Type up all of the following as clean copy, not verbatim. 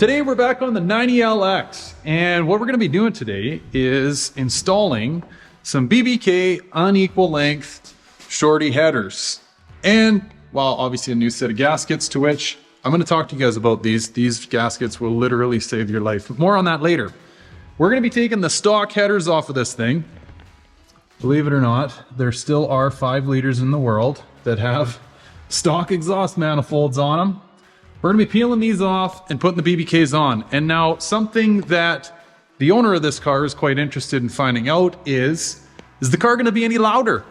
Today we're back on the 90LX, and what we're going to be doing today is installing some BBK unequal length shorty headers. And, well, obviously a new set of gaskets, to which I'm going to talk to you guys about these. These gaskets will literally save your life. More on that later. We're going to be taking the stock headers off of this thing. Believe it or not, there still are 5 liters in the world that have stock exhaust manifolds on them. We're going to be peeling these off and putting the BBKs on. And now something that the owner of this car is quite interested in finding out is the car going to be any louder?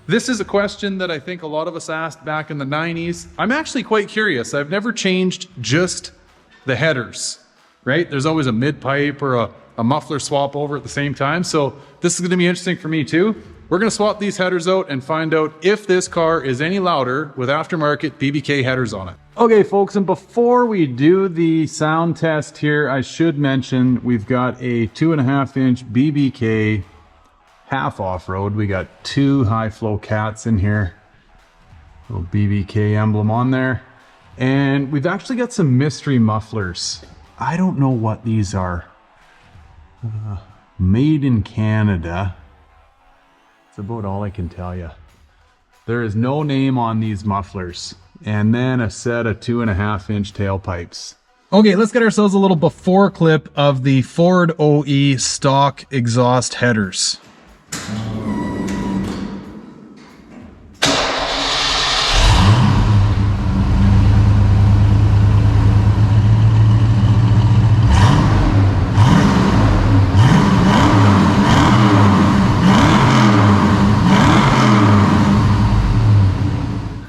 This is a question that I think a lot of us asked back in the 90s. I'm actually quite curious. I've never changed just the headers, right? There's always a mid-pipe or a muffler swap over at the same time. So this is going to be interesting for me too. We're going to swap these headers out and find out if this car is any louder with aftermarket BBK headers on it. Okay folks, and before we do the sound test here, I should mention we've got a 2.5-inch BBK half off-road. We got 2 high flow cats in here. Little BBK emblem on there. And we've actually got some mystery mufflers. I don't know what these are. Made in Canada. That's about all I can tell you. There is no name on these mufflers. And then a set of 2.5-inch tailpipes. Okay, let's get ourselves a little before clip of the Ford OE stock exhaust headers.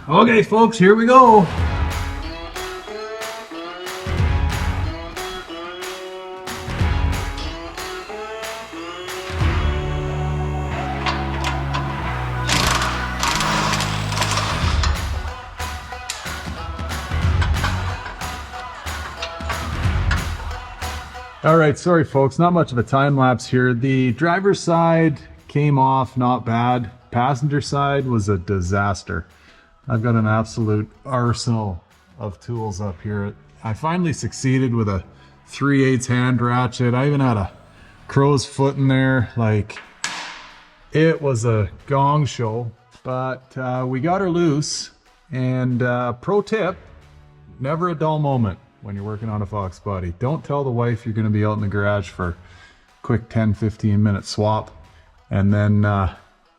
Okay folks, here we go. All right, sorry folks, not much of a time lapse here. The driver's side came off not bad. Passenger side was a disaster. I've got an absolute arsenal of tools up here. I finally succeeded with a 3/8 hand ratchet. I even had a crow's foot in there. Like, it was a gong show, but we got her loose. And pro tip, never a dull moment when you're working on a Foxbody. Don't tell the wife you're gonna be out in the garage for a quick 10-15 minute swap, and then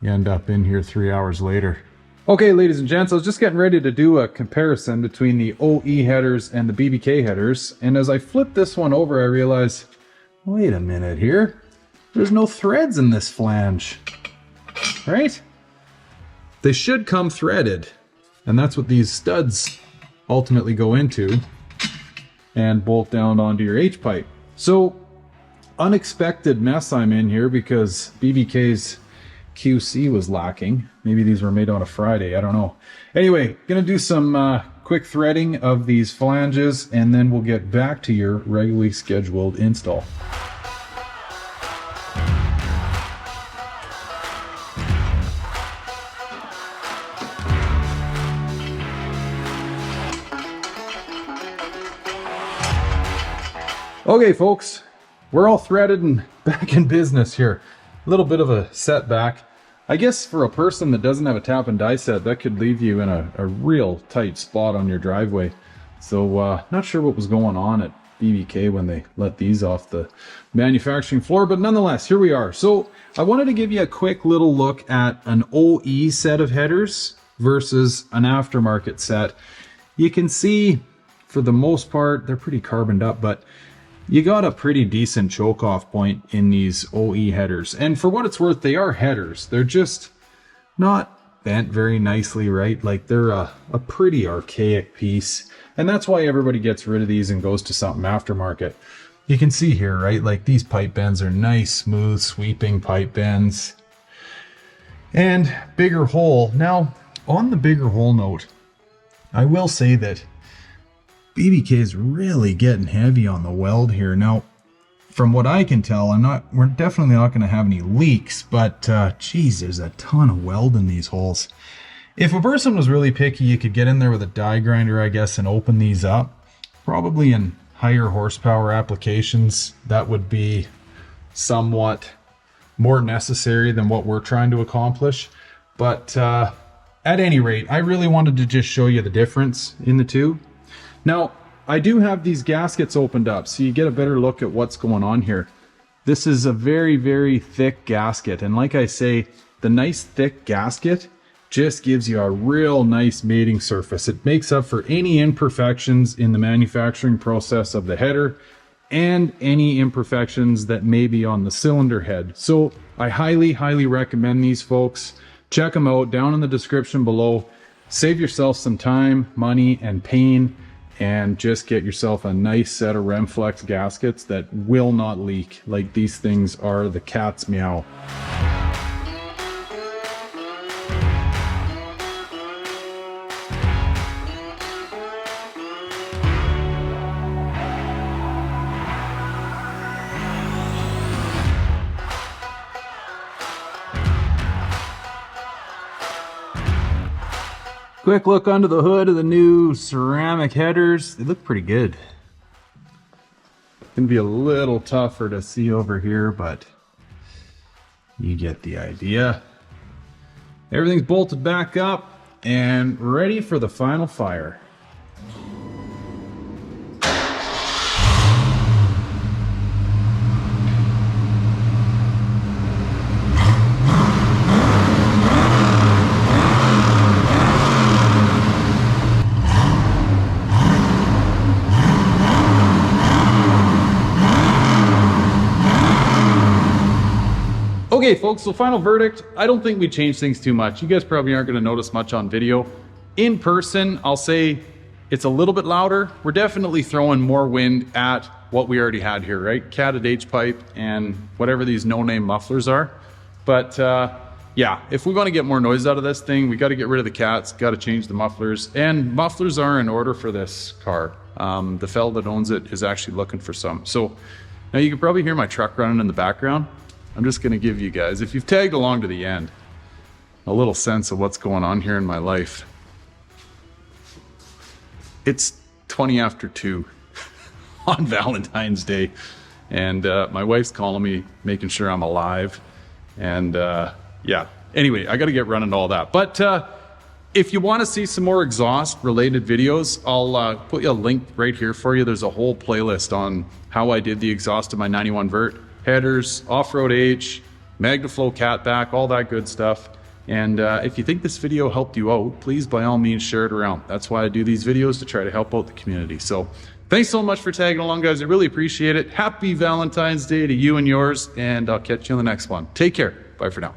you end up in here 3 hours later. Okay, ladies and gents, I was just getting ready to do a comparison between the OE headers and the BBK headers, and as I flipped this one over, I realized, wait a minute here, there's no threads in this flange, right? They should come threaded, and that's what these studs ultimately go into and bolt down onto your H-pipe. So, unexpected mess I'm in here because BBK's QC was lacking. Maybe these were made on a Friday, I don't know. Anyway, gonna do some quick threading of these flanges, and then we'll get back to your regularly scheduled install. Okay folks, we're all threaded and back in business here. A little bit of a setback. I guess for a person that doesn't have a tap and die set, that could leave you in a real tight spot on your driveway. So not sure what was going on at BBK when they let these off the manufacturing floor, but nonetheless, here we are. So I wanted to give you a quick little look at an OE set of headers versus an aftermarket set. You can see, for the most part, they're pretty carboned up, but you got a pretty decent choke off point in these OE headers. And for what it's worth, they are headers. They're just not bent very nicely, right? Like, they're a pretty archaic piece. And that's why everybody gets rid of these and goes to something aftermarket. You can see here, right? Like, these pipe bends are nice, smooth, sweeping pipe bends. And bigger hole. Now, on the bigger hole note, I will say that BBK is really getting heavy on the weld here. Now, from what I can tell, we're definitely not going to have any leaks, but geez, there's a ton of weld in these holes. If a person was really picky, you could get in there with a die grinder, I guess, and open these up, probably in higher horsepower applications, that would be somewhat more necessary than what we're trying to accomplish. But at any rate, I really wanted to just show you the difference in the two. Now, I do have these gaskets opened up so you get a better look at what's going on here. This is a very, very thick gasket, and like I say, the nice thick gasket just gives you a real nice mating surface. It makes up for any imperfections in the manufacturing process of the header and any imperfections that may be on the cylinder head. So I highly, highly recommend these, folks. Check them out down in the description below. Save yourself some time, money, and pain, and just get yourself a nice set of Remflex gaskets that will not leak. Like, these things are the cat's meow. Quick look under the hood of the new ceramic headers. They look pretty good. Gonna be a little tougher to see over here, but you get the idea. Everything's bolted back up and ready for the final fire. Okay, folks, so final verdict. I don't think we changed things too much. You guys probably aren't going to notice much on video. In person, I'll say it's a little bit louder. We're definitely throwing more wind at what we already had here, right? Catted H pipe and whatever these no-name mufflers are. But yeah, if we want to get more noise out of this thing, we got to get rid of the cats, got to change the mufflers. And mufflers are in order for this car. The fella that owns it is actually looking for some. So now you can probably hear my truck running in the background. I'm just going to give you guys, if you've tagged along to the end, a little sense of what's going on here in my life. It's 20 after 2 on Valentine's Day, and my wife's calling me, making sure I'm alive. And yeah, anyway, I got to get running to all that. But if you want to see some more exhaust related videos, I'll put you a link right here for you. There's a whole playlist on how I did the exhaust of my 91 Vert. Headers, off-road H, MagnaFlow catback, all that good stuff. And if you think this video helped you out, please by all means share it around. That's why I do these videos, to try to help out the community. So thanks so much for tagging along, guys. I really appreciate it. Happy Valentine's Day to you and yours, and I'll catch you on the next one. Take care. Bye for now.